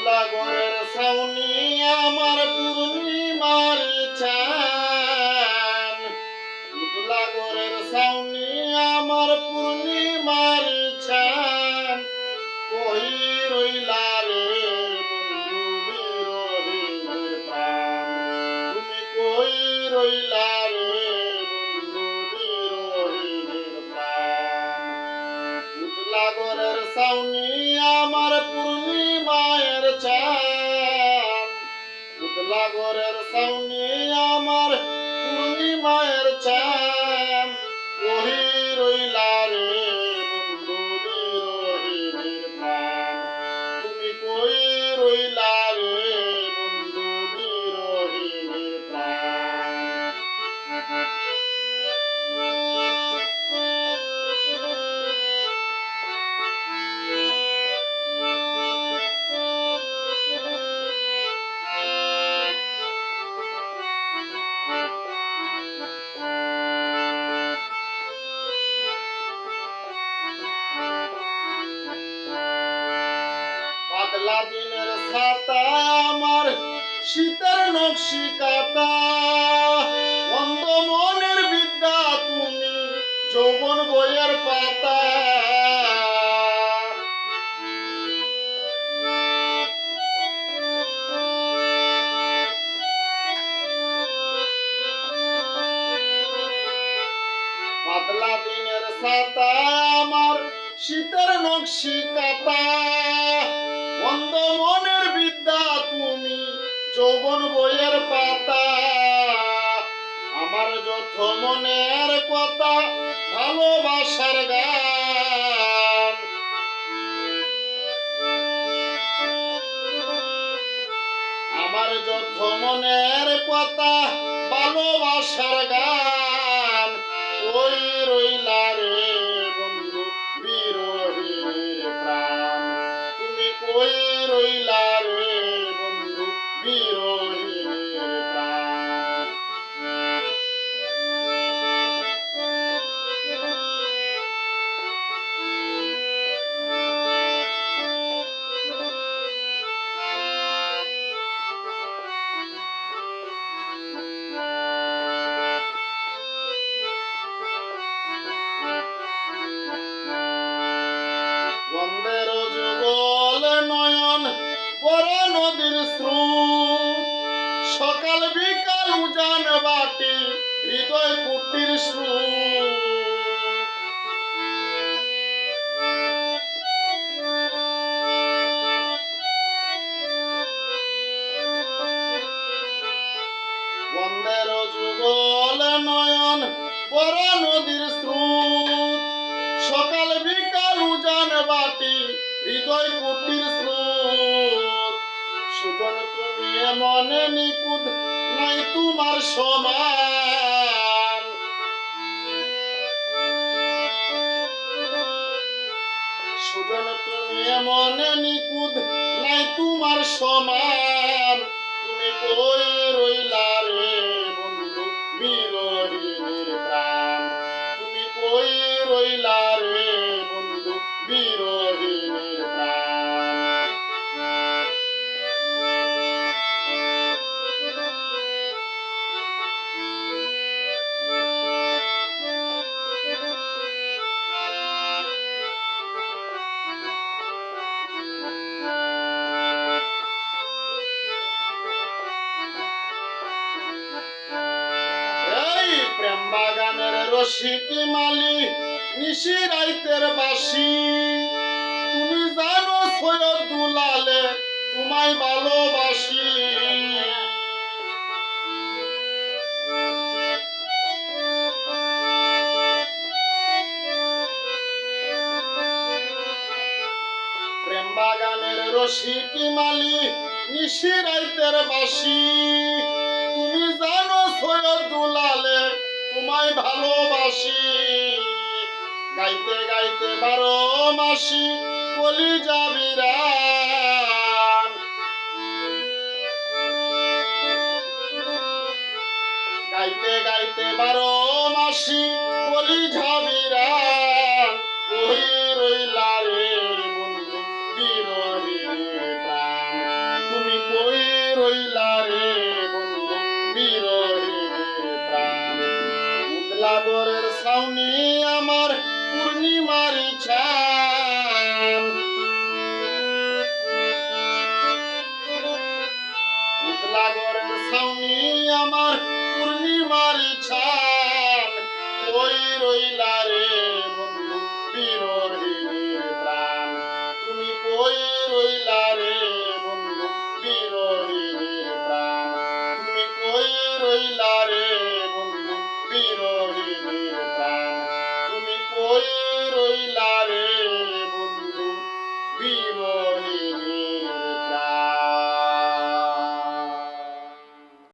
পুতলা ঘরের ছাউনি আমার পূর্ণিমার চান, পুতলা ঘরের ছাউনি আমার পূর্ণিমার চান, কই রইলা রে বন্ধু বিরহের প্রাণ, তুমি কই রইলা রে বন্ধু বিরহের প্রাণ। পুতলা ঘরের ছাউনি আমার পূর্ণিমায়ের চান, পুতলা ঘরের ছাউনি আমার পূর্ণিমায়ের চান, কই রইলা রে বন্ধু বিরহের প্রাণ, তুমি কই রইলা রে বন্ধু বিরহের প্রাণ। পাতলা দিনের ছাতা আমার শীতের নকশি কাটা, অন্ধ মনের বিদ্যা তুমি যৌবন বইয়ের পাতা। পাতলা দিনের ছাতা আমার শীতের নকশি কাটা, অন্ধ মনের বিদ্যা তুমি যৌবন বইয়ের পাতা। আমার যত মনের কথা ভালোবাসার গান, আমার যত মনের কথা ভালোবাসার গান, ওই রইলা রে বন্ধু বিরহের প্রাণ, তুমি কই রইলা রে বন্ধু বিরহের প্রাণ। বন্দের যুগল নয়ন বড় নদীর স্রোত, সকাল বিকাল উজান বাটি হৃদয় কুটির স্রোত। বন্দের যুগল নয়ন বড় নদীর স্রোত, সকাল বিকাল উজান বাটি হৃদয় কুটির স্রোত। সুজন তুমি মনে নিকুদ নাই তোমার সমান, সুজন তুমি মনে নিকুদ নাই তোমার সমান, তুমি কই রইলা রে বন্ধু বিরহের প্রাণ, তুমি কই রইলা রে বন্ধু বিরহের প্রাণ। প্রেম বাগানের রসিক মালি নিশি রাইতের বাসি, তুমি জানো সৈয়দ দুলালে তোমায় ভালোবাসি। প্রেম বাগানের রসিক মালি নিশি রাইতের বাসি, তুমি জানো সৈয়দ দুলালে তোমায় ভালোবাসি। গাইতে গাইতে 12 মাসি কলিজা বিরান, গাইতে গাইতে 12 মাসি কলিজা বিরান।